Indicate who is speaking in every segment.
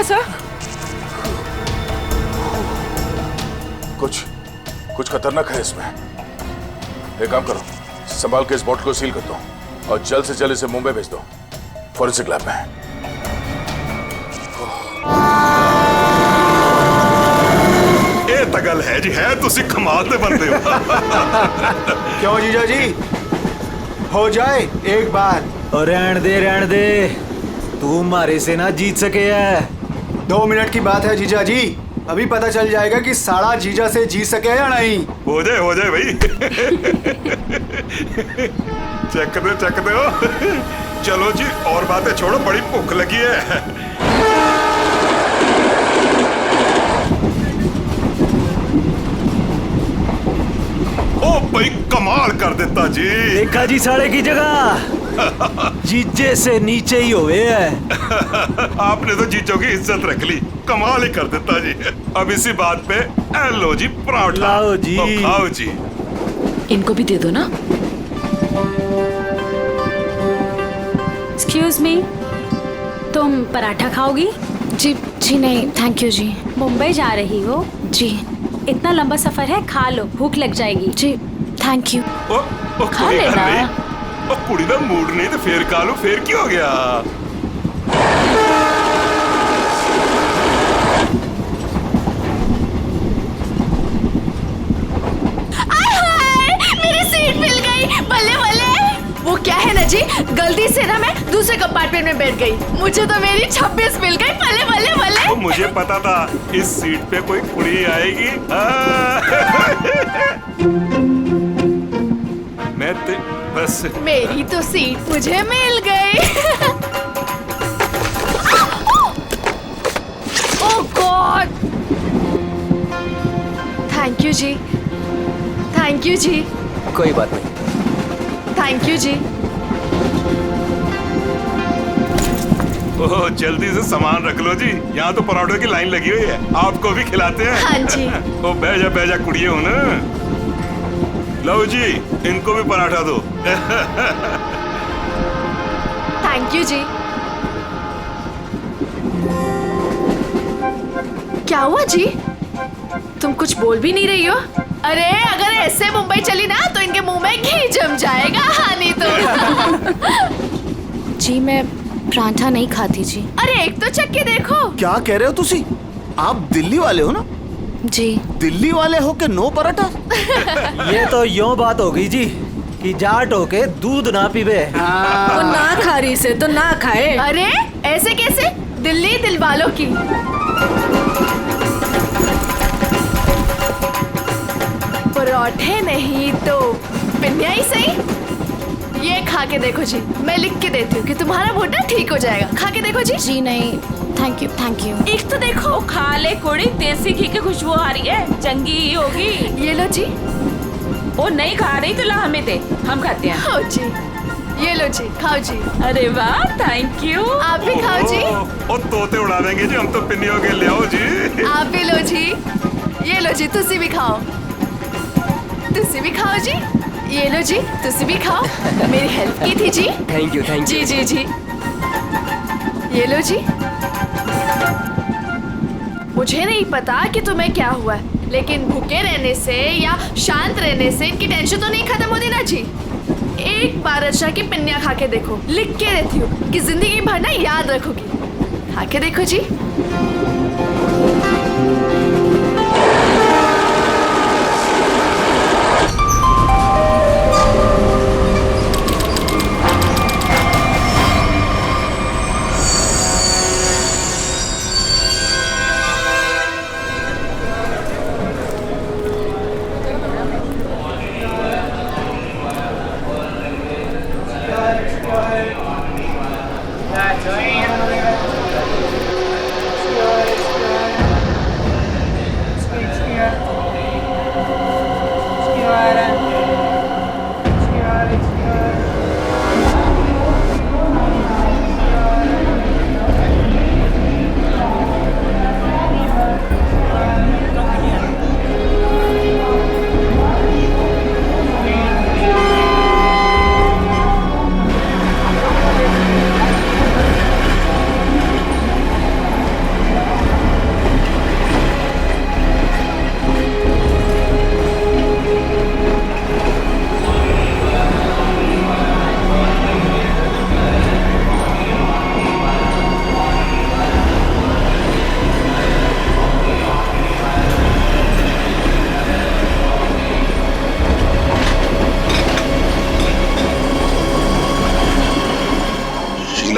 Speaker 1: Sir?
Speaker 2: कुछ खतरनाक है इसमें। एक काम करो, संभाल के इस बॉटल को सील कर दो और जल्द से जल्द इसे मुंबई भेज दो फॉरेंसिक लैब में।
Speaker 3: ये तगल है जी, है तुसी कमाल दे बंदे हो।
Speaker 4: क्यों जीजा जी, हो जाए एक बार।
Speaker 5: और रहन दे, तू हमारे से ना जीत सके है।
Speaker 4: 2 मिनट की बात है जीजा जी, अभी पता चल जाएगा कि साला जीजा से जीत सके या नहीं।
Speaker 3: हो जाए भाई। चक दे हो। चलो जी, और बातें छोड़ो, बड़ी भूख लगी है। ओ भाई कमाल कर देता जी।
Speaker 5: देखा जी साढ़े की जगह जीजे से नीचे ही हुए है।
Speaker 3: आपने तो जीजों की इज्जत रख ली, कमाल ही कर देता जी। अब इसी बात पे लो जी पराठा।
Speaker 5: लाओ जी।
Speaker 3: तो खाओ जी।
Speaker 1: इनको भी दे दो ना।
Speaker 6: एक्सक्यूज मी, तुम पराठा खाओगी?
Speaker 7: जी नहीं थैंक यू जी।
Speaker 6: मुंबई जा रही हो?
Speaker 7: जी।
Speaker 6: इतना लंबा सफर है, खा लो, भूख लग जाएगी।
Speaker 7: जी थैंक यू।
Speaker 3: ओ
Speaker 1: खा लेना।
Speaker 3: ओ कुड़ी दा मूड नहीं तो फिर खा लो, फिर क्या हो गया?
Speaker 7: मेरी सीट मिल गई, बल्ले बल्ले। वो क्या है ना जी, गलती से ना मैं दूसरे कंपार्टमेंट में बैठ गई, मुझे तो मेरी 26 मिल गई। बल्ले बल्ले बल्ले।
Speaker 3: तो मुझे पता था इस सीट पे कोई कुड़ी आएगी। मैं बस
Speaker 7: मेरी तो सीट मुझे मिल गई। ओह गॉड, थैंक यू जी, थैंक यू जी।
Speaker 5: कोई बात नहीं।
Speaker 7: थैंक यू जी।
Speaker 3: ओह जल्दी से सामान रख लो जी, यहाँ तो पराठों की लाइन लगी हुई है, आपको भी खिलाते हैं।
Speaker 7: हाँ जी।
Speaker 3: ओ बैजा कुड़िए हो ना। लो जी, इनको भी पराठा दो।
Speaker 7: थैंक यू जी। क्या हुआ जी, तुम कुछ बोल भी नहीं रही हो? अरे अगर ऐसे मुंबई चली ना तो इनके मुंह में घी जम जाएगा। हाँ नहीं तो। जी मैं पराठा नहीं खाती जी। अरे एक तो चख के देखो।
Speaker 4: क्या कह रहे हो तुसी? आप दिल्ली वाले हो ना?
Speaker 7: जी।
Speaker 4: दिल्ली वाले हो के नो पराठा?
Speaker 5: ये तो यूं बात हो गई जी कि जाट होके दूध ना पीवे।
Speaker 1: वो ना खा रही से तो ना खाए।
Speaker 7: अरे ऐसे कैसे, दिल्ली दिल वालों की। पराठे नहीं तो पिन्या ही सही। ये खा के देखो जी, मैं लिख के देती हूँ कि तुम्हारा मोटा ठीक हो जाएगा। खा के देखो जी। जी नहीं थैंक यू थैंक यू।
Speaker 1: एक तो देखो, खा ले कोड़ी, देसी घी की खुशबू आ रही है, चंगी ही होगी।
Speaker 7: ये लो जी।
Speaker 1: वो नहीं खा रही तो ला हमें दे, हम कर हैं।
Speaker 7: खाओ जी, ये लो जी, खाओ जी।
Speaker 1: अरे वाह, थैंक यू।
Speaker 7: आप भी खाओ जी।
Speaker 3: ओ तोते उड़ा देंगे जी, हम तो पिन्नियों के ले आओ जी।
Speaker 7: आप भी लो जी, ये लो जी, तुसी भी खाओ, तुसी भी खाओ जी, ये लो जी, तुसी भी खाओ। मेरी हेल्प की थी जी।
Speaker 5: थैंक यू
Speaker 7: जी जी जी, ये लो जी। मुझे नहीं पता कि तुम्हें क्या हुआ है, लेकिन भूखे रहने से या शांत रहने से इनकी टेंशन तो नहीं खत्म होती ना जी। एक बार अच्छा की पिन्निया खा के देखो, लिख के देती हूँ कि जिंदगी भर ना याद रखोगी। खा के देखो जी।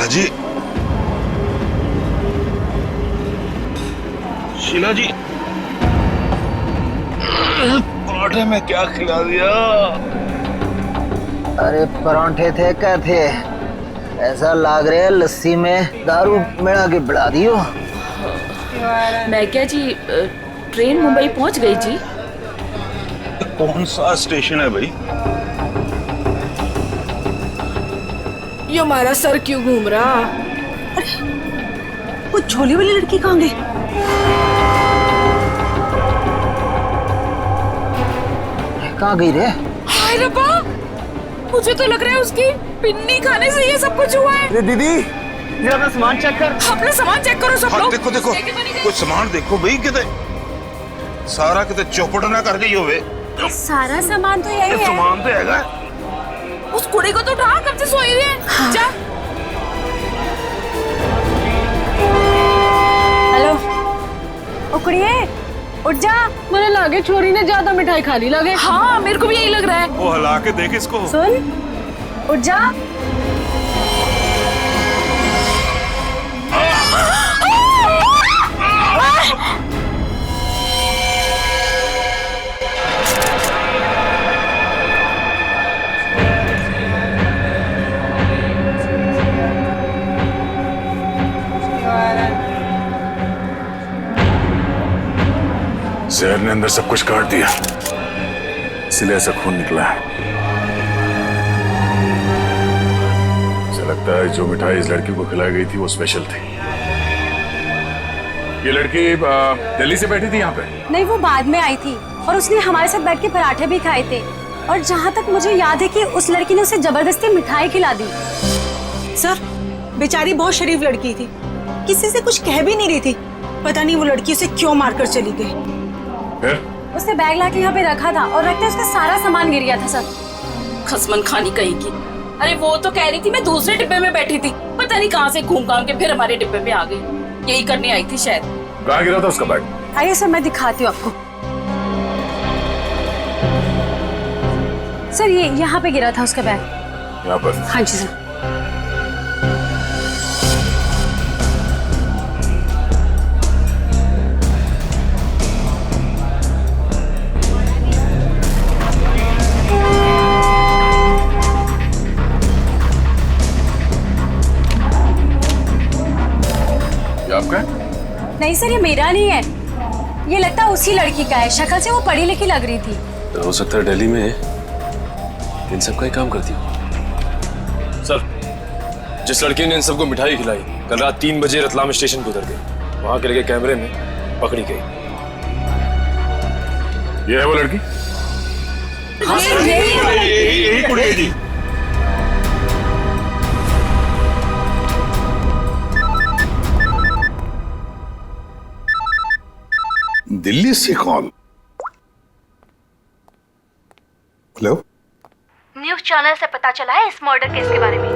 Speaker 3: जी, शीला जी, पराठे में क्या खिला दिया?
Speaker 8: अरे परांठे थे क्या थे? ऐसा लाग रहा है लस्सी में दारू मिला के बढ़ा दियो।
Speaker 1: मैं क्या जी, ट्रेन मुंबई पहुंच गई जी।
Speaker 3: कौन सा स्टेशन है भाई?
Speaker 7: ये हमारा सर क्यों घूम रहा?
Speaker 9: वो झोली वाली लड़की कहाँ गई?
Speaker 8: कहाँ गई रे?
Speaker 1: हाय रब्बा, मुझे तो लग रहा है उसकी पिन्नी खाने से ये सब कुछ हुआ है।
Speaker 8: दीदी जरा अपना सामान चेक कर।
Speaker 1: अपना सामान चेक करो सब
Speaker 3: हाँ,
Speaker 1: लोग।
Speaker 3: देखो देखो, कुछ सामान देखो भाई, किते सारा किते चौपट ना कर गई होवे।
Speaker 6: सारा सामान तो यही है।
Speaker 3: सामान तो हैगा।
Speaker 1: उस कुड़ी को तो उठा, कब से सोई हुई है।
Speaker 6: हाँ।
Speaker 1: जा।
Speaker 6: हेलो, ओ कुड़िए, उठ जा।
Speaker 9: मुझे लगे छोरी ने ज्यादा मिठाई खा ली लगे।
Speaker 1: हाँ, मेरे को भी यही लग रहा है।
Speaker 3: वो हिला के देख इसको।
Speaker 6: सुन, उठ जा।
Speaker 2: जहर ने अंदर सब कुछ काट दिया, इसलिए ऐसा खून निकला है। मुझे लगता है जो मिठाई इस लड़की को खिलाई गई थी वो स्पेशल थी। ये लड़की दिल्ली से बैठी थी यहाँ पे?
Speaker 6: नहीं, वो बाद में आई थी और उसने हमारे साथ बैठ के पराठे भी खाए थे। और जहाँ तक मुझे याद है कि उस लड़की ने उसे जबरदस्ती मिठाई खिला दी।
Speaker 9: सर, बेचारी बहुत शरीफ लड़की थी, किसी से कुछ कह भी नहीं रही थी। पता नहीं वो लड़की उसे क्यों मारकर चली गई।
Speaker 2: फिर?
Speaker 6: उसने बैग लाके यहाँ पे रखा था और रखते उसका सारा सामान गिर गया था सब।
Speaker 1: खसमन खानी कहीं की। अरे वो तो कह रही थी मैं दूसरे डिब्बे में बैठी थी, पता नहीं कहाँ से घूम घाम के फिर हमारे डिब्बे में आ गई। यही करने आई थी शायद।
Speaker 2: कहाँ गिरा था उसका बैग?
Speaker 6: आइए सर, मैं दिखाती हूँ आपको। सर, ये यहाँ पे गिरा था उसका बैग।
Speaker 2: यहाँ पर?
Speaker 6: हाँ जी सर।
Speaker 2: आपका?
Speaker 6: नहीं सर, ये मेरा नहीं है। ये लगता है उसी लड़की का है। शक्ल से वो पढ़ी लिखी लग रही थी।
Speaker 10: तो हो सकता है दिल्ली में इन सब का ही काम करती हो। सर, जिस लड़की ने इन सबको मिठाई खिलाई कल रात 3 बजे रतलाम स्टेशन पे उतर गई। वहां के लगे कैमरे में पकड़ी गई।
Speaker 2: ये है वो लड़की?
Speaker 3: यही कुड़ी है जी।
Speaker 11: दिल्ली से कॉल। हेलो,
Speaker 12: न्यूज चैनल से पता चला है इस मर्डर केस के बारे में।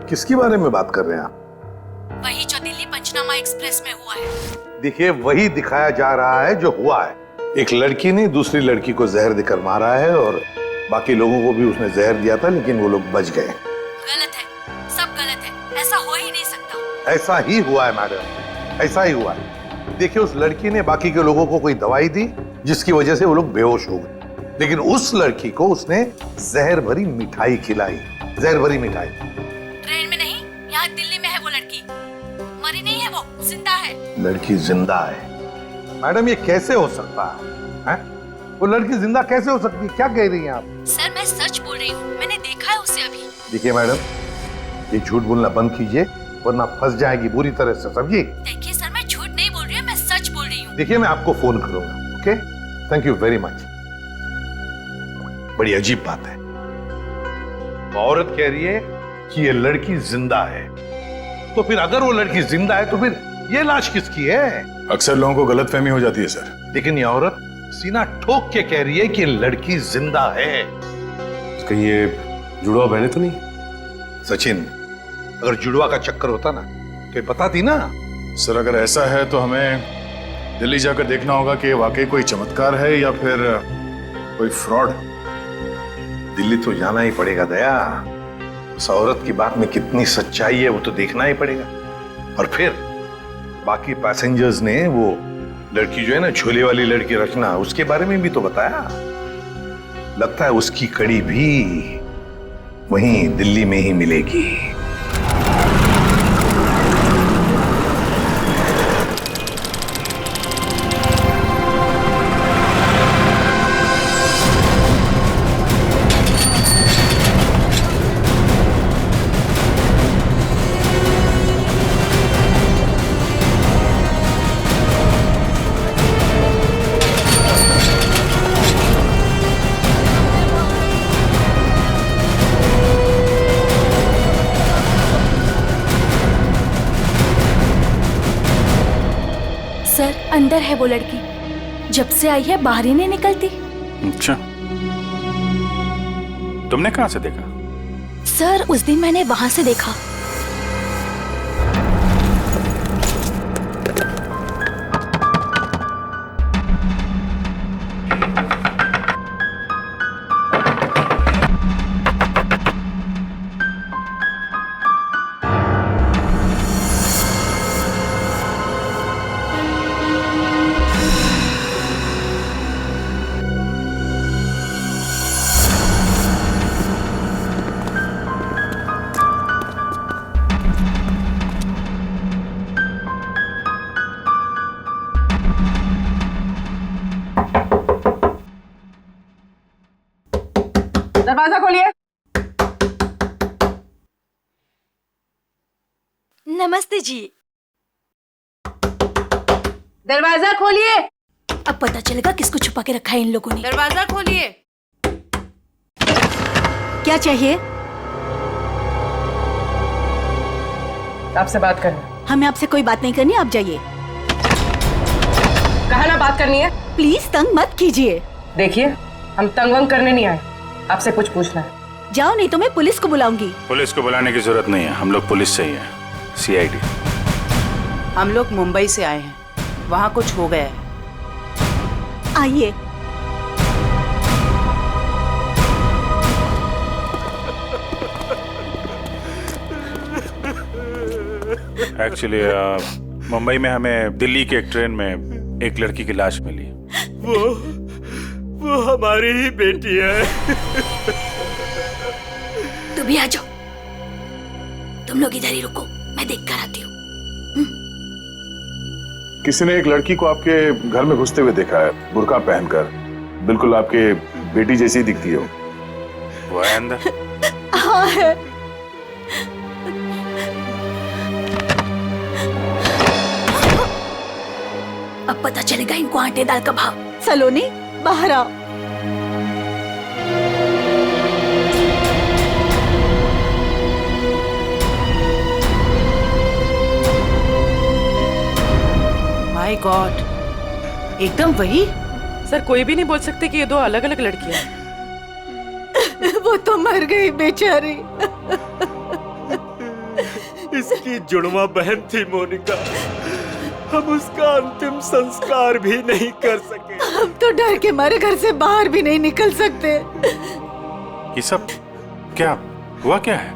Speaker 11: किसके बारे में बात कर रहे हैं आप?
Speaker 9: वही जो दिल्ली पंचनामा एक्सप्रेस में हुआ है।
Speaker 11: देखिए, वही दिखाया जा रहा है जो हुआ है। एक लड़की ने दूसरी लड़की को जहर देकर मारा है और बाकी लोगों को भी उसने जहर दिया था, लेकिन वो लोग बच गए।
Speaker 9: गलत है, सब गलत है। ऐसा हो ही नहीं सकता।
Speaker 11: ऐसा ही हुआ है मैडम, ऐसा ही हुआ है। देखिए, उस लड़की ने बाकी के लोगों को कोई दवाई दी जिसकी वजह से वो लोग बेहोश हो गए, लेकिन उस लड़की को उसने जहर भरी मिठाई खिलाई। जहर भरी मिठाई।
Speaker 9: ट्रेन में नहीं, यहाँ दिल्ली में है वो लड़की। मरी नहीं है, वो जिंदा है।
Speaker 11: लड़की जिंदा है? मैडम, ये कैसे हो सकता है? वो लड़की जिंदा कैसे हो सकती है? क्या कह रही हैं आप?
Speaker 9: सर, मैं सच बोल रही हूँ, मैंने देखा है उसे अभी।
Speaker 11: देखिए मैडम, ये झूठ बोलना बंद कीजिए वरना फंस जाएगी बुरी तरह से, समझिए?
Speaker 9: देखिए सर, मैं झूठ नहीं बोल रही हूँ, मैं सच बोल रही हूँ।
Speaker 11: देखिए, मैं आपको फोन करूंगा। Okay, thank you very much. बड़ी अजीब बात है, औरत कह रही है कि ये लड़की जिंदा है, तो फिर अगर वो लड़की जिंदा है तो फिर ये लाश किसकी है?
Speaker 2: अक्सर लोगों को गलतफहमी हो जाती है सर।
Speaker 11: लेकिन ये औरत सीना ठोक के कह रही है कि लड़की जिंदा है।
Speaker 10: कहीं ये जुड़वा बहने तो नहीं?
Speaker 11: सचिन, अगर जुड़वा का चक्कर होता ना तो ये बताती ना।
Speaker 2: सर, अगर ऐसा है तो हमें दिल्ली जाकर देखना होगा कि वाकई कोई चमत्कार है या फिर कोई फ्रॉड।
Speaker 11: दिल्ली तो जाना ही पड़ेगा दया। उस औरत की बात में कितनी सच्चाई है वो तो देखना ही पड़ेगा। और फिर बाकी पैसेंजर्स ने वो लड़की जो है ना, झोले वाली लड़की रचना, उसके बारे में भी तो बताया। लगता है उसकी कड़ी भी वहीं दिल्ली में ही मिलेगी।
Speaker 7: सर, अंदर है वो लड़की। जब से आई है बाहर ही नहीं निकलती।
Speaker 13: अच्छा, तुमने कहां से देखा?
Speaker 7: सर, उस दिन मैंने वहां से देखा।
Speaker 1: दरवाजा खोलिए।
Speaker 7: नमस्ते जी।
Speaker 1: दरवाजा खोलिए।
Speaker 7: अब पता चलेगा किसको छुपा के रखा है इन लोगों ने।
Speaker 1: दरवाजा खोलिए।
Speaker 9: क्या चाहिए?
Speaker 1: आपसे बात करना।
Speaker 9: हमें आपसे कोई बात नहीं करनी, आप जाइए।
Speaker 1: कहा ना बात करनी है।
Speaker 9: प्लीज तंग मत कीजिए।
Speaker 1: देखिए, हम तंग वंग करने नहीं आए, आपसे कुछ पूछना है।
Speaker 9: जाओ, नहीं तो मैं पुलिस को बुलाऊंगी।
Speaker 13: पुलिस को बुलाने की जरूरत नहीं है, हम लोग पुलिस से ही हैं, CID।
Speaker 1: हम लोग मुंबई से आए हैं, वहाँ कुछ हो गया है।
Speaker 9: आइए।
Speaker 13: एक्चुअली मुंबई में हमें दिल्ली के एक ट्रेन में एक लड़की की लाश मिली।
Speaker 5: वो हमारी ही बेटी है।
Speaker 7: तुम भी आ जाओ। तुम लोग इधर ही रुको, मैं देख कर आती हूँ।
Speaker 2: किसी ने एक लड़की को आपके घर में घुसते हुए देखा है, बुर्का पहनकर। बिल्कुल आपके बेटी जैसी दिखती है
Speaker 13: वो है अंदर।
Speaker 9: हाँ है।
Speaker 7: अब पता चलेगा इनको आटे दाल का भाव।
Speaker 9: सलोनी, बाहर आओ।
Speaker 1: माय गॉड, एकदम वही। सर, कोई भी नहीं बोल सकते कि ये दो अलग अलग लड़कियां हैं।
Speaker 9: वो तो मर गई बेचारी।
Speaker 5: इसकी जुड़वा बहन थी मोनिका। हम उसका अंतिम संस्कार भी नहीं कर सके।
Speaker 9: हम तो डर के मारे घर से बाहर भी नहीं निकल सकते।
Speaker 13: ये सब क्या हुआ? क्या है?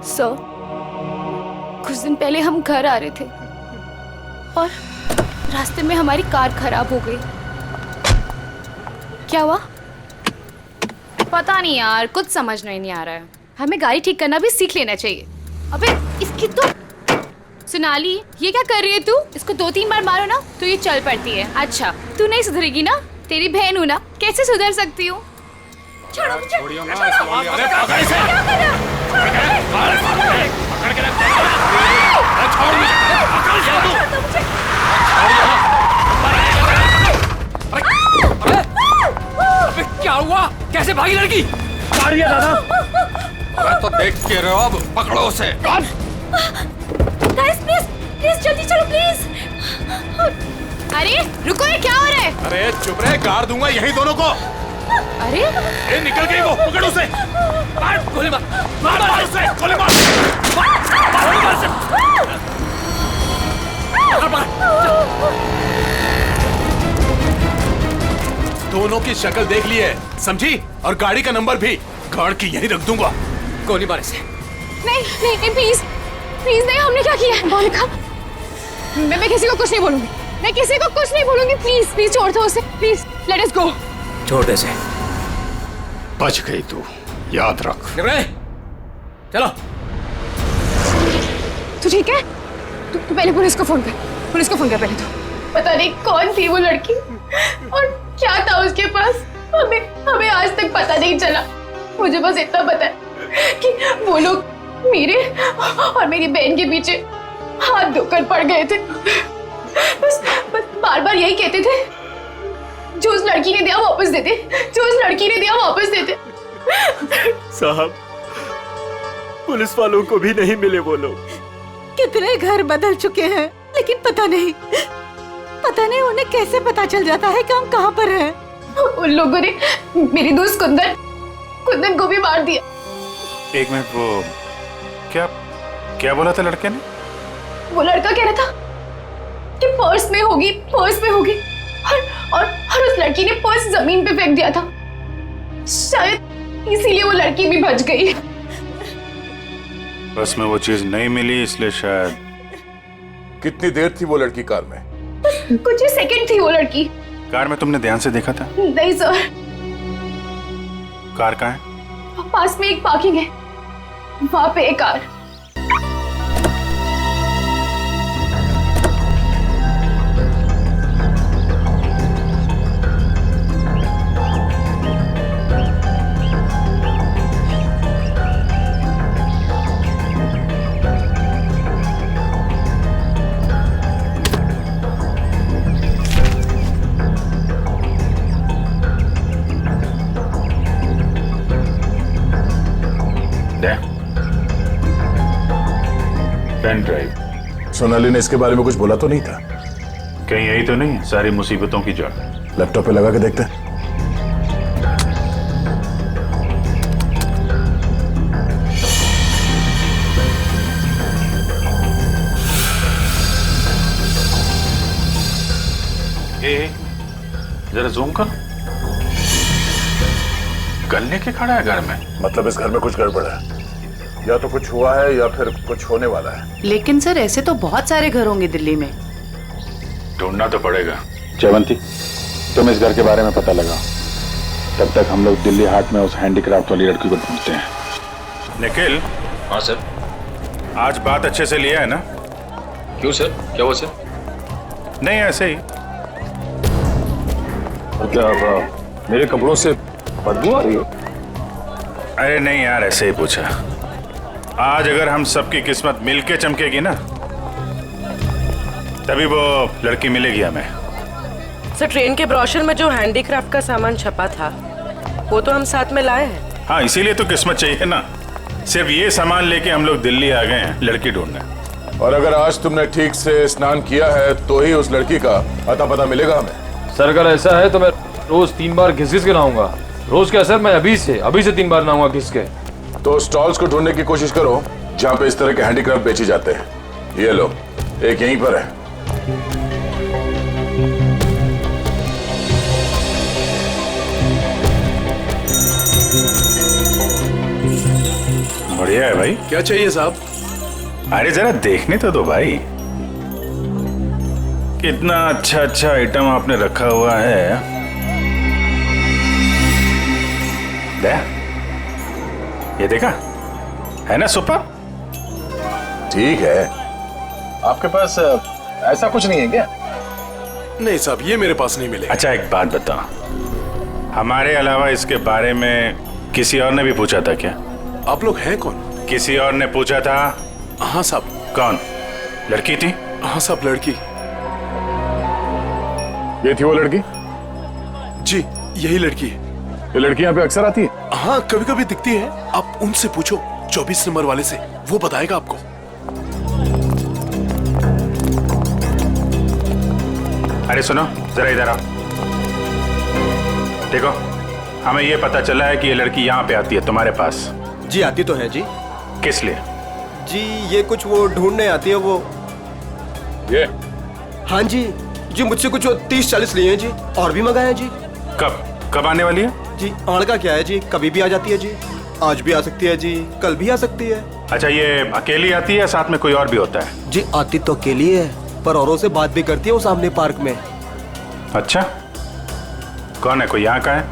Speaker 7: सर, कुछ दिन पहले हम घर आ रहे थे और रास्ते में हमारी कार खराब हो गई। क्या हुआ?
Speaker 14: पता नहीं यार, कुछ समझ नहीं आ रहा है। हमें गाड़ी ठीक करना भी सीख लेना चाहिए। अबे इसकी तो सोनाली, ये क्या कर रही है तू? इसको 2-3 बार मारो ना तो ये चल पड़ती है। अच्छा, तू नहीं सुधरेगी ना? तेरी बहन हूँ ना, कैसे सुधर सकती हूँ? छोड़ो मुझे।
Speaker 5: क्या हुआ? कैसे भागी लड़की? मार दिया दादा।
Speaker 10: तो देख के रहो, अब पकड़ो उसे।
Speaker 7: गाइस, प्लीज जल्दी चलो प्लीज।
Speaker 14: अरे रुको, ये क्या हो रहा है?
Speaker 10: अरे चुप रहे, गाड़ दूंगा यही दोनों को।
Speaker 14: अरे
Speaker 10: ए, निकल गई वो, पकड़ उसे। मार, गोली मार, मार उसे, गोली मार। दोनों की शक्ल देख ली है, समझी? और गाड़ी का नंबर भी गाड़ के यहीं रख दूंगा।
Speaker 5: गोली मार इसे।
Speaker 14: नहीं नहीं नहीं प्लीज प्लीज नहीं, हमने क्या किया है मोनिका? मैं किसी को कुछ नहीं बोलूंगी, मैं किसी को कुछ नहीं बोलूंगी। प्लीज प्लीज छोड़ दो उसे, प्लीज लेट अस गो।
Speaker 5: छोड़ दे से। बच गई तू, याद रख।
Speaker 10: चलो।
Speaker 14: तू ठीक है? तू पहले पुलिस को फोन कर, पुलिस को फोन कर पहले तो। पता नहीं कौन थी वो लड़की और क्या था उसके पास, हमें आज तक पता नहीं चला। मुझे बस इतना पता है कि वो लोग मेरे और मेरी बहन के पीछे हाथ धोकर पड़ गए थे। बस बार बार यही कहते थे, जो उस लड़की ने दिया वापस देते, जो उस लड़की ने दिया वापस देते।
Speaker 5: साहब, पुलिस वालों को भी नहीं मिले वो लोग।
Speaker 9: कितने घर बदल चुके हैं, लेकिन पता नहीं उन्हें कैसे पता चल जाता है कि हम कहाँ पर हैं।
Speaker 14: उन लोगों ने मेरी दोस्त कुंदन को भी मार दिया।
Speaker 13: एक मिनट, वो क्या बोला था लड़के ने?
Speaker 14: वो लड़का कह रहा था कि पर्स में होगी और उस लड़की ने पर्स जमीन पे फेंक दिया था। शायद इसीलिए वो लड़की भी बच गई।
Speaker 13: बस में वो चीज नहीं मिली, इसलिए शायद।
Speaker 2: कितनी देर थी वो लड़की कार में?
Speaker 14: कुछ ही सेकंड थी वो लड़की।
Speaker 13: कार में तुमने ध्यान से देखा था?
Speaker 14: नहीं सर।
Speaker 13: कार कहाँ है?
Speaker 14: पास में एक पार्किंग है, वहां पे एक कार।
Speaker 13: Pen drive.
Speaker 2: सोनाली ने इसके बारे में कुछ बोला तो नहीं था?
Speaker 13: कहीं यही तो नहीं है सारी मुसीबतों की जड़?
Speaker 2: लैपटॉप पे लगा के देखते हैं।
Speaker 13: जरा जूम कर। गन लेके खड़ा है घर में?
Speaker 2: मतलब इस घर में कुछ गड़बड़ है, या तो कुछ हुआ है या फिर कुछ होने वाला है।
Speaker 15: लेकिन सर ऐसे तो बहुत सारे घर होंगे दिल्ली में।
Speaker 13: ढूंढना तो पड़ेगा।
Speaker 16: जयवंती, तुम इस घर के बारे में पता लगाओ, तब तक हम लोग दिल्ली हाट में उस हैंडीक्राफ्ट वाली लड़की को ढूंढते हैं।
Speaker 13: निखिल।
Speaker 10: हाँ सर।
Speaker 13: आज बात अच्छे से लिया है ना?
Speaker 10: क्यों सर, क्या हुआ सर?
Speaker 13: नहीं, ऐसे ही।
Speaker 16: और क्या मेरे कपड़ों से बदबू आ रही है?
Speaker 13: अरे नहीं यार, ऐसे ही पूछा। आज अगर हम सबकी किस्मत मिलके चमकेगी ना, तभी वो लड़की मिलेगी हमें।
Speaker 17: सर, ट्रेन के ब्रोशर में जो हैंडीक्राफ्ट का सामान छपा था वो तो हम साथ में लाए हैं।
Speaker 13: हाँ, इसीलिए तो किस्मत चाहिए ना। सिर्फ ये सामान लेके हम लोग दिल्ली आ गए हैं लड़की ढूंढने।
Speaker 2: और अगर आज तुमने ठीक से स्नान किया है तो ही उस लड़की का अता पता मिलेगा हमें।
Speaker 16: सर अगर ऐसा है तो मैं रोज 3 बार घिस के नहाऊंगा। रोज क्या सर, मैं अभी से 3 बार नहाऊंगा घिस के।
Speaker 2: तो स्टॉल्स को ढूंढने की कोशिश करो जहाँ पे इस तरह के हैंडीक्राफ्ट बेचे जाते हैं। ये लो, एक यहीं पर है।
Speaker 13: बढ़िया है भाई।
Speaker 10: क्या चाहिए साहब?
Speaker 13: अरे जरा देखने तो दो भाई, कितना अच्छा अच्छा आइटम आपने रखा हुआ है। दे, ये देखा है ना, सुपर।
Speaker 2: ठीक है,
Speaker 16: आपके पास ऐसा कुछ नहीं है क्या?
Speaker 10: नहीं साहब, ये मेरे पास नहीं मिले।
Speaker 13: अच्छा एक बात बता, हमारे अलावा इसके बारे में किसी और ने भी पूछा था क्या?
Speaker 10: आप लोग हैं कौन?
Speaker 13: किसी और ने पूछा था?
Speaker 10: हाँ साहब।
Speaker 13: कौन? लड़की थी?
Speaker 10: हाँ साहब, लड़की।
Speaker 2: ये थी वो लड़की?
Speaker 10: जी, यही लड़की है।
Speaker 2: ये लड़की यहाँ पे अक्सर आती है?
Speaker 10: हाँ, कभी कभी दिखती है। आप उनसे पूछो, 24 नंबर वाले से, वो बताएगा आपको।
Speaker 13: अरे सुनो जरा इधर आओ। देखो, हमें ये पता चला है कि ये लड़की यहाँ पे आती है तुम्हारे पास।
Speaker 18: जी आती तो है जी।
Speaker 13: किस लिए?
Speaker 18: जी ये कुछ वो ढूंढने आती है वो।
Speaker 2: ये?
Speaker 18: हाँ जी जी, मुझसे कुछ 30-40 लिए हैं जी, और भी मंगाए हैं जी।
Speaker 13: कब आने वाली है?
Speaker 18: जी आड़ का क्या है जी, कभी भी आ जाती है जी। आज भी आ सकती है जी, कल भी आ सकती है।
Speaker 13: अच्छा, ये अकेली आती है या साथ में कोई और भी होता है?
Speaker 18: जी आती तो अकेली है, पर औरों से बात भी करती है वो सामने पार्क में।
Speaker 13: अच्छा, कौन है? कोई यहाँ का है?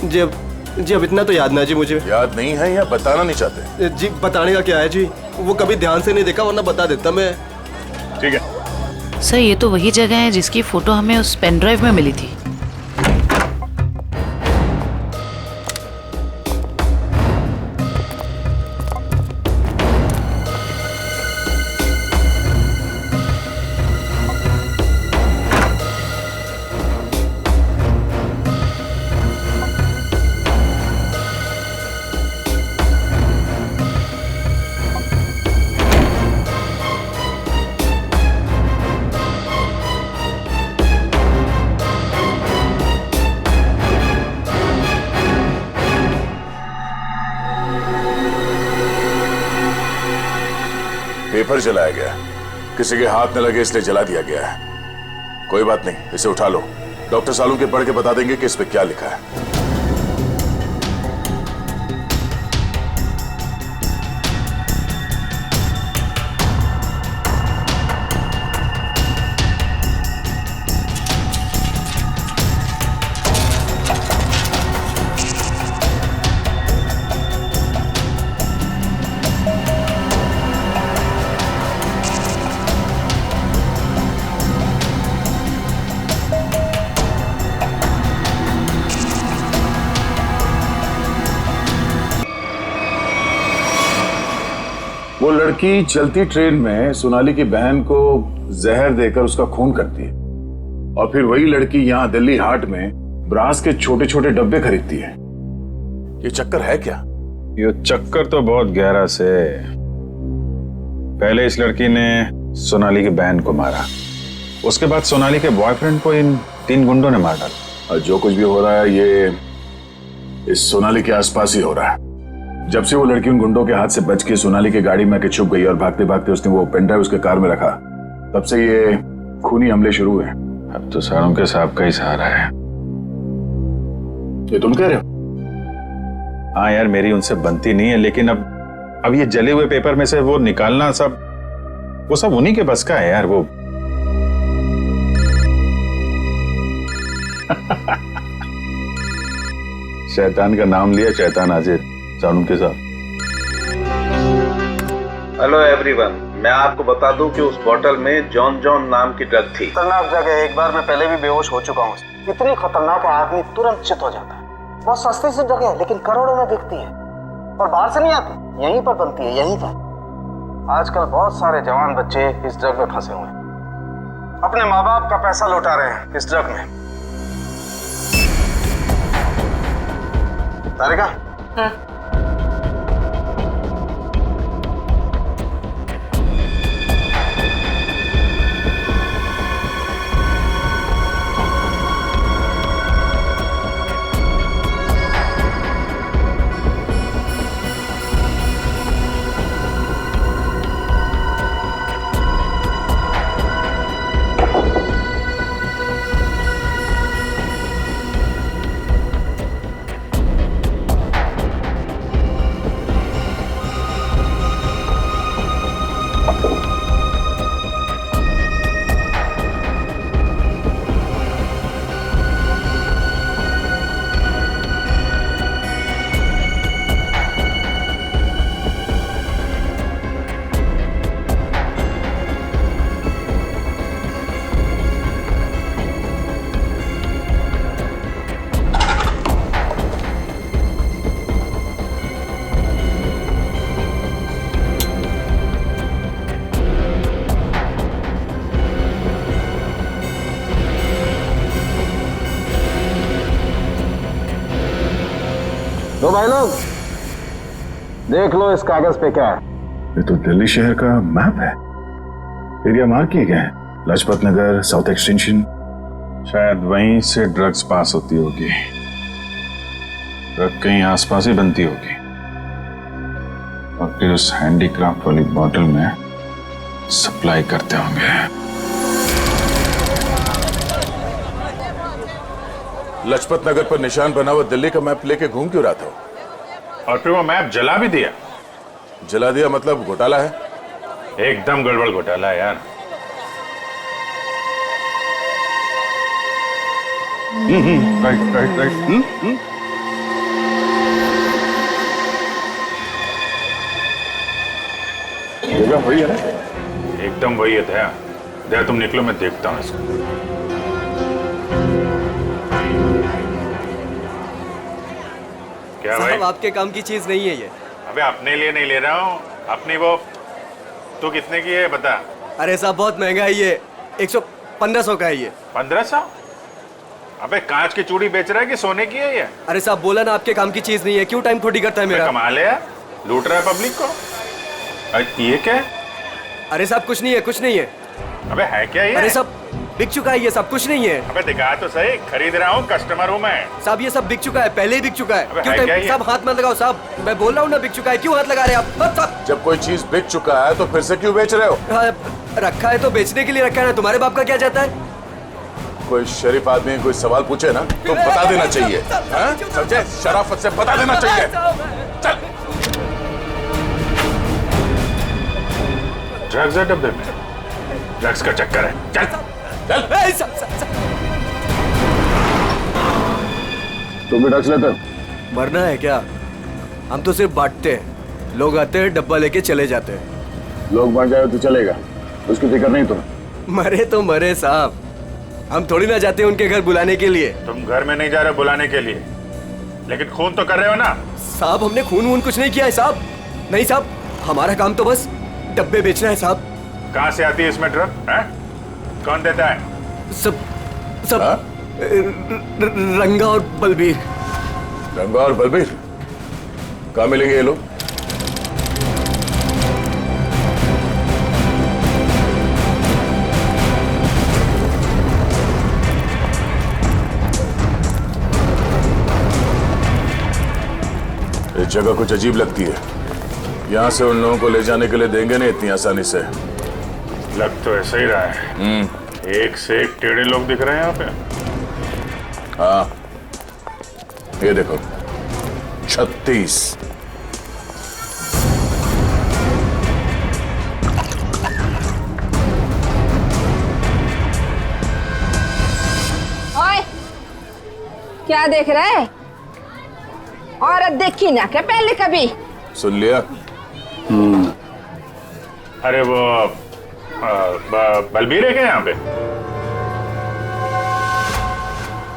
Speaker 18: जी अब इतना तो याद ना जी मुझे।
Speaker 2: याद नहीं है या बताना नहीं चाहते?
Speaker 18: जी बताने का क्या है जी, वो कभी ध्यान से नहीं देखा, वरना बता देता मैं।
Speaker 2: ठीक है
Speaker 15: सर, ये तो वही जगह है जिसकी फोटो हमें उस पेन ड्राइव में मिली थी।
Speaker 2: पेपर जलाया गया, किसी के हाथ न लगे इसलिए जला दिया गया है। कोई बात नहीं, इसे उठा लो। डॉक्टर सालून के पढ़ के बता देंगे कि इस पे क्या लिखा है। वो लड़की चलती ट्रेन में सोनाली की बहन को जहर देकर उसका खून करती है, और फिर वही लड़की यहाँ दिल्ली हाट में ब्रास के छोटे छोटे डब्बे खरीदती है। ये चक्कर है क्या?
Speaker 16: ये चक्कर तो बहुत गहरा से। पहले इस लड़की ने सोनाली की बहन को मारा, उसके बाद सोनाली के बॉयफ्रेंड को इन 3 गुंडों ने मार डाला।
Speaker 2: और जो कुछ भी हो रहा है ये इस सोनाली के आसपास ही हो रहा है। जब से वो लड़की उन गुंडों के हाथ से बच के सोनाली की गाड़ी में आके छुप गई और भागते भागते उसने वो पेन ड्राइव उसके कार में रखा, तब से ये खूनी हमले शुरू हुए।
Speaker 16: अब तो सारों के साहब का ही सहारा है।
Speaker 2: ये तुम कह रहे हो?
Speaker 16: हाँ यार, मेरी उनसे बनती नहीं है, लेकिन अब ये जले हुए पेपर में से वो निकालना वो सब उन्हीं के बस का है यार। वो
Speaker 2: शैतान का नाम लिया, शैतान हाजिर। सालून के साथ।
Speaker 19: हेलो एवरीवन, मैं आपको बता दूं कि उस बोतल में जॉन जॉन नाम की ड्रग थी।
Speaker 8: खतरनाक जगह, एक बार मैं पहले भी बेहोश हो चुका हूँ। इतनी खतरनाक है, आदमी तुरंत चित हो जाता है। बहुत सस्ती सी जगह है, लेकिन करोड़ों में बिकती है और बाहर से नहीं आती, यहीं पर बनती है, यहीं पर। आजकल बहुत सारे जवान बच्चे इस ड्रग में फंसे हुए हैं, अपने माँ बाप का पैसा लौटा रहे हैं इस ड्रग में। तारिका, तो भाई लोग देख लो इस कागज पे क्या है।
Speaker 2: ये तो दिल्ली शहर का मैप है। एरिया मार्क किए गए हैं, लाजपत नगर, साउथ एक्सटेंशन।
Speaker 16: शायद वहीं से ड्रग्स पास होती होगी। ड्रग कहीं आसपास ही बनती होगी और फिर उस हैंडीक्राफ्ट वाली बॉटल में सप्लाई करते होंगे।
Speaker 2: लाजपत नगर पर निशान बना हुआ दिल्ली का मैप लेके घूम क्यों रहा था?
Speaker 16: और फिर वो मैप जला भी दिया।
Speaker 2: जला दिया मतलब घोटाला है?
Speaker 13: एकदम गड़बड़ घोटाला है यार।
Speaker 2: Right right right. जगह वही है ना?
Speaker 13: एकदम वही है दया। दया तुम निकलो, मैं देखता हूँ इसको। क्या भाई?
Speaker 18: साहब आपके काम की चीज नहीं है ये।
Speaker 13: अबे अपने लिए नहीं ले रहा हूँ, अपनी वो। तू कितने की है बता?
Speaker 18: अरे साहब बहुत महंगा है ये, 1500 का है ये।
Speaker 13: 1500? अबे कांच की चूड़ी बेच रहा है कि सोने की है ये?
Speaker 18: अरे साहब बोला ना आपके काम की चीज नहीं है, क्यों टाइम खोटी करता है मेरा?
Speaker 13: कमाल है यार, लूट रहा है पब्लिक को। ये क्या है?
Speaker 18: अरे साहब कुछ नहीं है, कुछ नहीं है।
Speaker 13: अबे है क्या ये?
Speaker 18: अरे साहब बिक चुका है ये सब, कुछ नहीं है।
Speaker 13: अबे दिखा तो सही, खरीद रहा हूँ, कस्टमर हूँ मैं।
Speaker 18: साहब ये सब बिक चुका है, पहले ही बिक चुका है।
Speaker 13: अबे
Speaker 18: क्यों
Speaker 13: है क्या
Speaker 18: टाइम
Speaker 13: ये?
Speaker 18: साहब हाथ मत लगाओ साहब, मैं बोल रहा हूँ ना बिक चुका है, क्यों हाथ लगा रहे हैं आप?
Speaker 2: जब कोई चीज बिक चुका है तो फिर से क्यों बेच रहे हो?
Speaker 18: रखा है तो बेचने के लिए रखा है ना, तुम्हारे बाप का क्या जाता है?
Speaker 2: कोई शरीफ आदमी कोई सवाल पूछे ना तो बता देना चाहिए, हाँ? समझे? शराफत से बता देना चाहिए। चल।
Speaker 13: ड्रग्स है डब्बे में, ड्रग्स का चक्कर है। चल चल।
Speaker 2: तुम भी ड्रग्स लेते?
Speaker 18: मरना है क्या? हम तो सिर्फ बांटते हैं, लोग आते हैं डब्बा लेके चले जाते हैं।
Speaker 2: लोग मर जाए तो चलेगा, उसकी फिक्र नहीं तुम्हें?
Speaker 18: मरे तो मरे साहब, हम थोड़ी ना जाते हैं उनके घर बुलाने के लिए।
Speaker 13: तुम घर में नहीं जा रहे बुलाने के लिए, लेकिन खून तो कर रहे हो ना?
Speaker 18: साहब हमने खून वून कुछ नहीं किया है साहब। नहीं साहब, हमारा काम तो बस डब्बे बेचना है साहब।
Speaker 13: कहाँ से आती है इसमें ड्रग? कौन देता है?
Speaker 18: सब रंगा और बलबीर।
Speaker 2: रंगा और बलबीर कहाँ मिलेंगे ये लोग? ये जगह कुछ अजीब लगती है, यहाँ से उन लोगों को ले जाने के लिए देंगे नहीं इतनी आसानी से।
Speaker 13: लग तो ऐसा ही रहा है, एक से एक टेढ़े लोग दिख रहे हैं यहाँ पे।
Speaker 2: हाँ ये देखो 36।
Speaker 20: ओए, क्या देख रहे हैं? औरत देखी ना क्या पहले कभी?
Speaker 2: सुन लिया?
Speaker 13: अरे वो बलबीर है क्या यहाँ पे?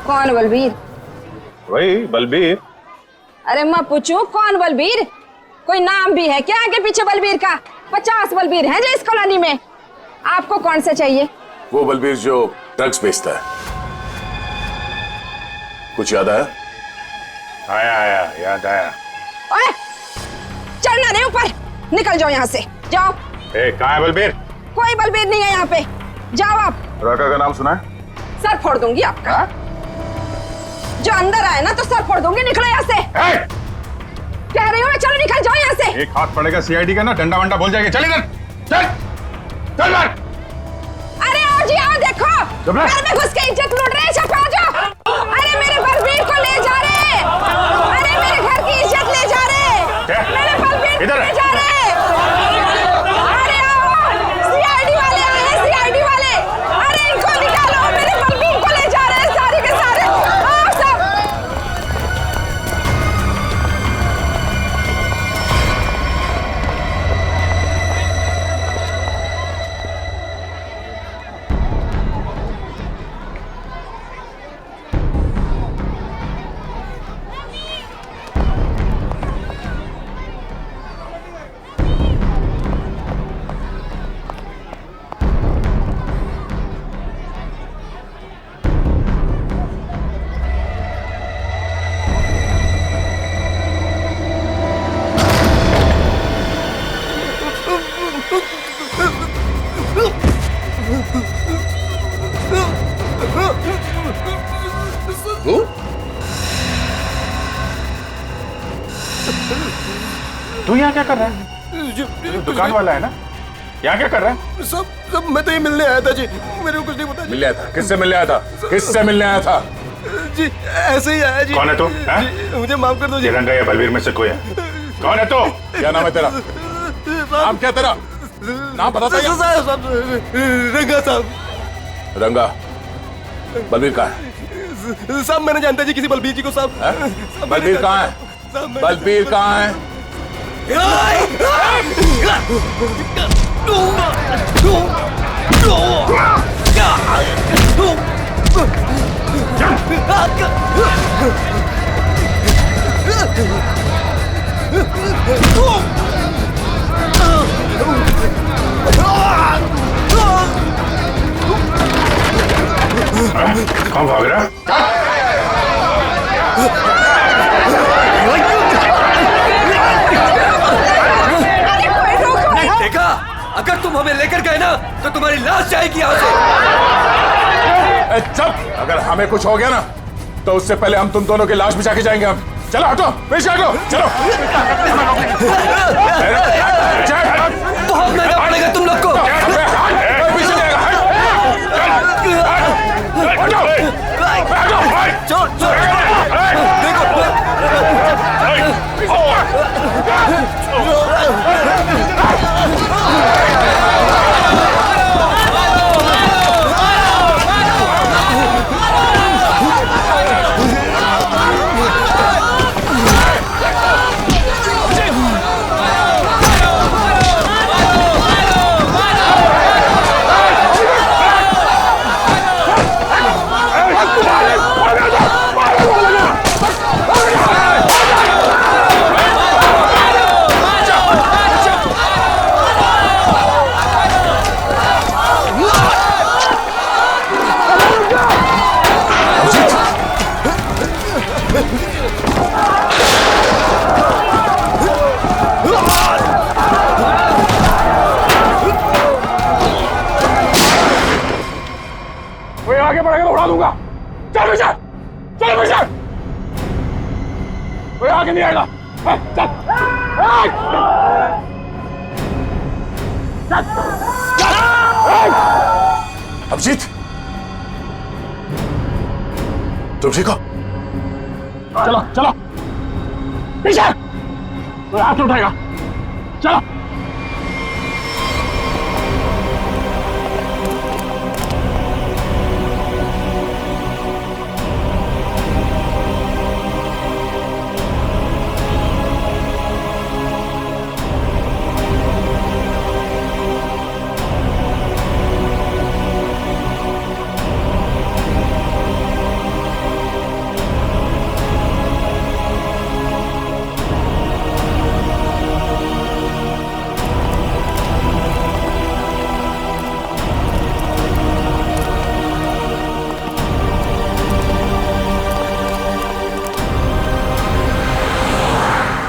Speaker 20: कौन बलबीर?
Speaker 13: वही बलबीर।
Speaker 20: अरे मैं पूछूं कौन बलबीर? कोई नाम भी है क्या आगे पीछे बलबीर का? 50 बलबीर हैं जो इस कॉलोनी में। आपको कौन सा चाहिए?
Speaker 2: वो बलबीर जो ड्रग्स बेचता है। कुछ याद आया?
Speaker 13: आया याद आया।
Speaker 20: ओए, चढ़ना नहीं ऊपर, निकल जाओ यहाँ से, जाओ।
Speaker 13: कहाँ है बलबीर?
Speaker 20: कोई बलबीर नहीं है यहाँ पे, जाओ आप।
Speaker 2: राका का नाम सुना है?
Speaker 20: सर फोड़ दूंगी आपका। जो अंदर आए ना तो सर फोड़ दूंगी, निकलो यहाँ से। कह रही हूँ चलो निकल जाओ यहाँ से।
Speaker 13: एक हाथ पड़ेगा सीआईडी का ना, डंडा वंडा बोल जाएगा। चल इधर, चल चल बाहर।
Speaker 20: अरे आओ जी आओ, देखो घर में घुस के इज्जत लूट रहे हैं, छपा जाओ। अरे मेरे बलबीर को ले जा रहे हैं, अरे मेरे घर की इज्जत ले जा रहे हैं, मेरे बलबीर को ले जा रहे हैं। अरे आओ, सीआईडी वाले आए हैं, सीआईडी वाले। अरे इनको निकालो, मेरे बलबीर को ले जा रहे हैं सारे के सारे। आओ सब।
Speaker 13: तू यहाँ क्या कर रहा है? दुकान वाला है ना, यहाँ क्या कर रहा है?
Speaker 18: सब मैं तो ये मिलने आया था जी, मेरे को कुछ नहीं पता।
Speaker 2: मिलने आया था? किससे मिलने आया था? किससे मिलने आया था?
Speaker 18: जी ऐसे ही आया जी।
Speaker 13: कौन है तू?
Speaker 18: जी, मुझे माफ कर दो जी।
Speaker 13: रंगा या बलबीर में से कोई है? कौन है तू?
Speaker 2: क्या नाम है तेरा? नाम क्या तेरा? नाम बता दे।
Speaker 18: रंगा साहब।
Speaker 2: रंगा, बलबीर कहाँ है?
Speaker 18: साहब मैंने जानता जी किसी बलबीर जी को साहब।
Speaker 2: बलबीर कहाँ है? बलबीर कहाँ है?
Speaker 16: कहाँ भाग रहा?
Speaker 18: देखा, अगर तुम हमें लेकर गए ना तो तुम्हारी लाश जाएगी यहाँ से।
Speaker 2: चुप! अगर हमें कुछ हो गया ना तो उससे पहले हम तुम दोनों की लाश बिछा के जाएंगे। हम चलो, हटो, पीछे हटो, चलो।
Speaker 18: बहुत महंगा पड़ेगा तुम लोग को।
Speaker 2: पीछे जाएगा। आगे बढ़ेगा तो उड़ा दूंगा। चल विशाल, चल विशाल। कोई आगे नहीं आएगा। चल, अभिजीत, तुम ठीक हो? चलो चलो विशाल, कोई हाथ उठाएगा। चलो।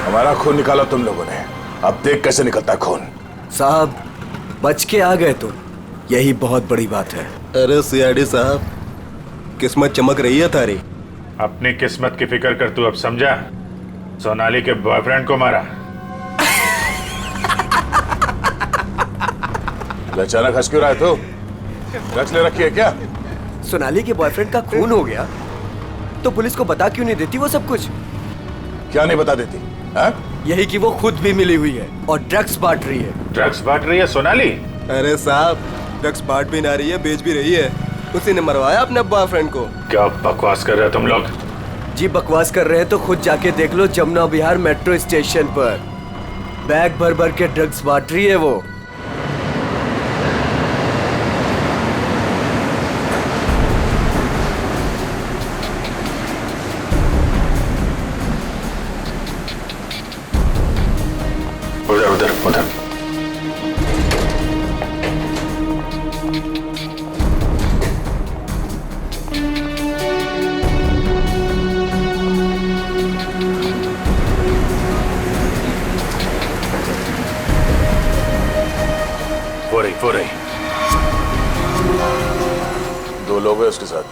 Speaker 2: हमारा खून निकाला तुम लोगों ने, अब देख कैसे निकलता है खून।
Speaker 18: साहब बच के आ गए तुम, यही बहुत बड़ी बात है।
Speaker 21: अरे सीआईडी साहब, किस्मत चमक रही है तारी।
Speaker 13: अपनी किस्मत की फिक्र कर, तू अब समझा? सोनाली के बॉयफ्रेंड को मारा।
Speaker 2: अचानक हंस क्यों रहा है तू? ड्रग्स ले रखी है क्या?
Speaker 18: सोनाली के बॉयफ्रेंड का खून हो गया तो पुलिस को बता क्यों नहीं देती वो सब कुछ?
Speaker 2: क्या नहीं बता देती?
Speaker 18: यही कि वो खुद भी मिली हुई है और ड्रग्स बांट रही है।
Speaker 13: ड्रग्स बांट रही है सोनाली?
Speaker 21: अरे साहब, ड्रग्स बांट भी ना रही है, बेच भी रही है। उसी ने मरवाया अपने बॉयफ्रेंड को।
Speaker 13: क्या बकवास कर रहे हो तुम लोग?
Speaker 18: जी बकवास कर रहे हैं तो खुद जाके देख लो, जमुना विहार मेट्रो स्टेशन पर बैग भर भर के ड्रग्स बांट रही है वो।
Speaker 13: उधर उधर उधर। वो रही।
Speaker 2: 2 लोग हैं उसके साथ।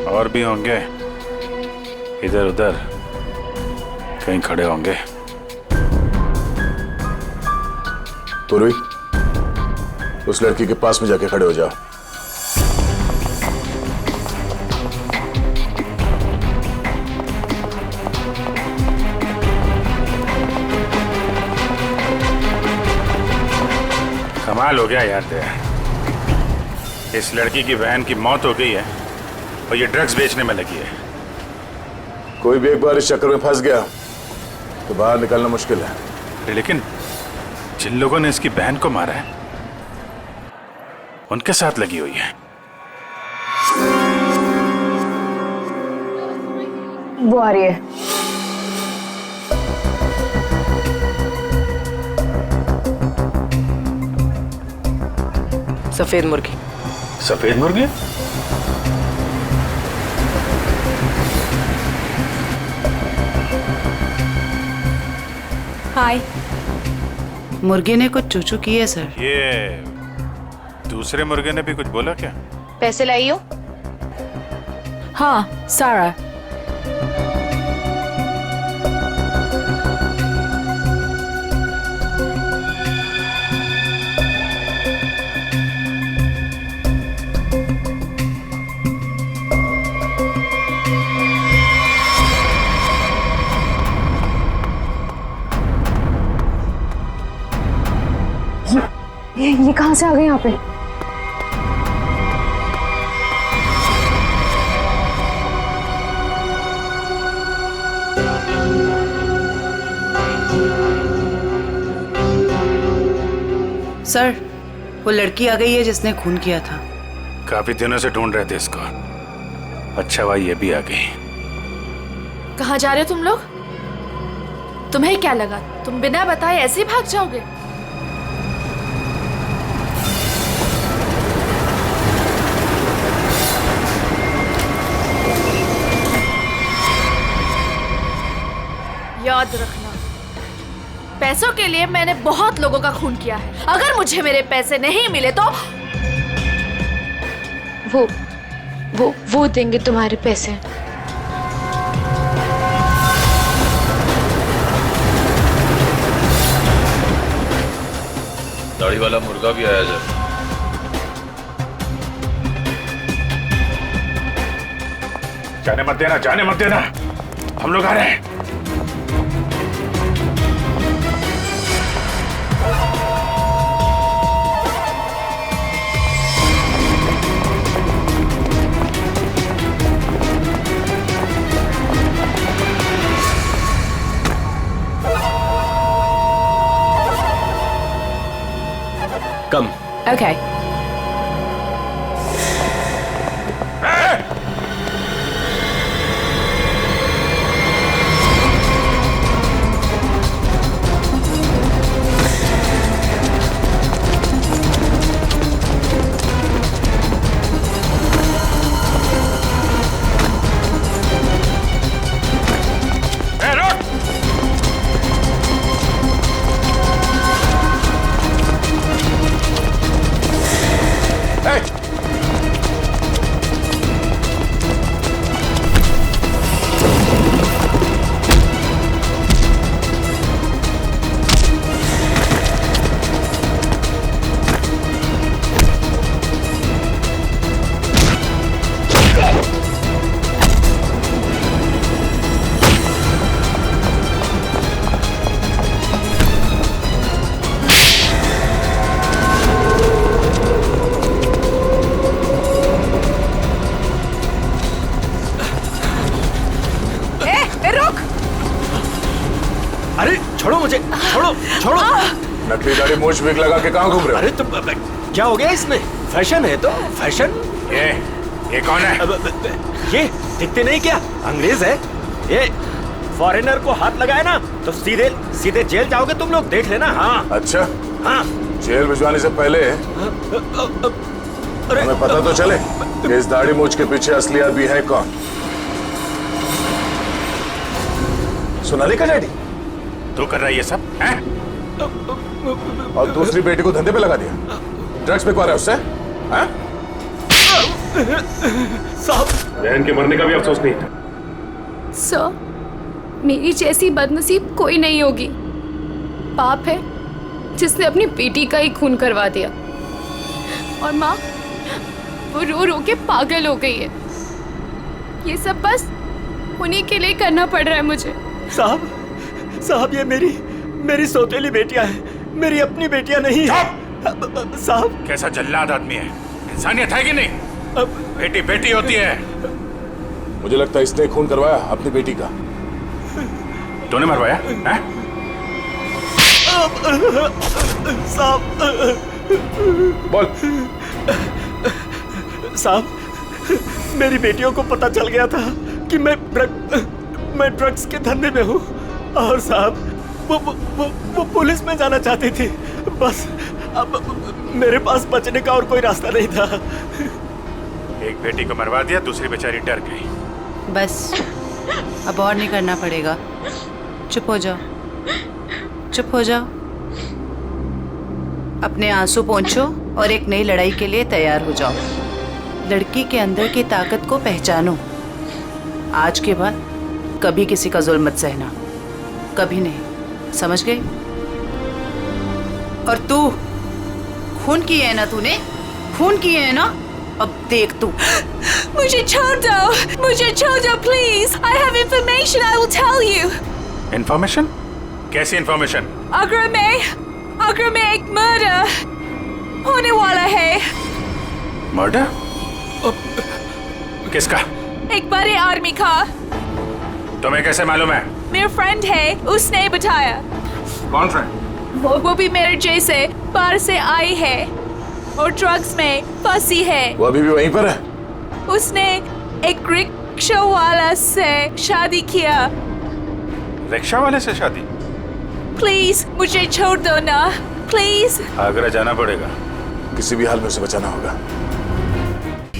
Speaker 13: और भी होंगे, इधर उधर कहीं खड़े होंगे।
Speaker 2: पूर्वी, उस लड़की के पास में जाके खड़े हो जाओ।
Speaker 13: कमाल हो गया यार तेरा। इस लड़की की बहन की मौत हो गई है और ये ड्रग्स बेचने में लगी है।
Speaker 2: कोई भी एक बार इस चक्कर में फंस गया तो बाहर निकलना मुश्किल है।
Speaker 13: लेकिन जिन लोगों ने इसकी बहन को मारा है उनके साथ लगी हुई है।
Speaker 4: वो आ रही है।
Speaker 17: सफेद मुर्गी।
Speaker 13: सफेद मुर्गी?
Speaker 15: हाय। मुर्गे ने कुछ चूचू की है सर।
Speaker 13: ये दूसरे मुर्गे ने भी कुछ बोला क्या?
Speaker 14: पैसे लाई हो?
Speaker 4: हाँ, सारा। ये कहाँ से आ गए यहाँ पे?
Speaker 15: सर, वो लड़की आ गई है जिसने खून किया था।
Speaker 13: काफी दिनों से ढूंढ रहे थे इसको। अच्छा हुआ ये भी आ गई।
Speaker 7: कहाँ जा रहे हो तुम लोग? तुम्हें क्या लगा तुम बिना बताए ऐसे ही भाग जाओगे? याद रखना, पैसों के लिए मैंने बहुत लोगों का खून किया है। अगर मुझे मेरे पैसे नहीं मिले तो
Speaker 4: वो देंगे तुम्हारे पैसे।
Speaker 10: दाढ़ी वाला मुर्गा भी आया जब।
Speaker 13: जाने मत देना, जाने मत देना, हम लोग आ रहे हैं।
Speaker 18: कम।
Speaker 4: Okay.
Speaker 18: छोड़ो मुझे, छोड़ो छोड़ो।
Speaker 2: नकली दाढ़ी मूछ विग लगा के कहाँ घूम रहे हो?
Speaker 18: अरे तो क्या हो गया इसमें? फैशन है तो फैशन।
Speaker 13: ये कौन है?
Speaker 18: ये दिखते नहीं क्या? अंग्रेज है ये। फॉरेनर को हाथ लगाए ना तो सीधे सीधे जेल जाओगे तुम लोग, देख लेना। हाँ
Speaker 2: अच्छा,
Speaker 18: हाँ।
Speaker 2: जेल भिजवाने से पहले हमें पता तो चले कि इस दाढ़ी मूछ के पीछे असली आदमी है कौन। सोनाली का डैडी
Speaker 13: तू कर रहा है ये सब है?
Speaker 2: और दूसरी बेटी को धंधे पे लगा दिया, ड्रग्स बिकवा रहा है उससे।
Speaker 10: साहब, बहन के मरने का भी अफसोस नहीं था।
Speaker 14: सर, मेरी जैसी बदनसीब कोई नहीं होगी। पाप है जिसने अपनी बेटी का ही खून करवा दिया, और माँ वो रो रो के पागल हो गई है। ये सब बस उन्हीं के लिए करना पड़ रहा है मुझे।
Speaker 18: साहब, ये मेरी सौतेली बेटियां हैं, मेरी अपनी बेटियां नहीं है।
Speaker 5: साहब
Speaker 13: कैसा जल्लाद आदमी है, इंसानियत है कि नहीं? बेटी बेटी होती है।
Speaker 2: मुझे लगता है इसने खून करवाया अपनी बेटी का।
Speaker 13: तूने मरवाया है?
Speaker 5: साहब
Speaker 2: बोल।
Speaker 5: साहब मेरी बेटियों को पता चल गया था कि मैं ड्रग्स के धंधे में हूँ और साहब वो पुलिस में जाना चाहती थी। बस अब मेरे पास बचने का और कोई रास्ता नहीं था।
Speaker 13: एक बेटी को मरवा दिया, दूसरी बेचारी डर गई।
Speaker 15: बस अब और नहीं करना पड़ेगा। चुप हो जाओ, चुप हो जाओ। अपने आंसू पोंछो और एक नई लड़ाई के लिए तैयार हो जाओ। लड़की के अंदर की ताकत को पहचानो। आज के बाद कभी किसी का जुल्म मत सहना, कभी नहीं, समझ गई? और तू खून की है ना, तूने खून की है ना, अब देख तू।
Speaker 20: मुझे छोड़ दो, मुझे छोड़ दो please. I have information, I will tell you.
Speaker 13: Information? कैसी इंफॉर्मेशन?
Speaker 20: आगरा में एक मर्डर होने वाला है।
Speaker 13: मर्डर? किसका?
Speaker 20: एक बड़े आदमी का।
Speaker 13: तुम्हें कैसे मालूम है?
Speaker 20: मेरा फ्रेंड है, उसने बताया।
Speaker 13: कौन फ्रेंड?
Speaker 20: वो भी मेरे जैसे बाहर से आई है और ड्रग्स में फंसी है।
Speaker 2: वो अभी भी वहीं पर है?
Speaker 20: उसने एक रिक्शा वाला से शादी किया।
Speaker 13: रिक्शा वाले से शादी?
Speaker 20: प्लीज मुझे छोड़ दो ना, प्लीज।
Speaker 13: आगरा जाना पड़ेगा।
Speaker 2: किसी भी हाल में उसे बचाना होगा।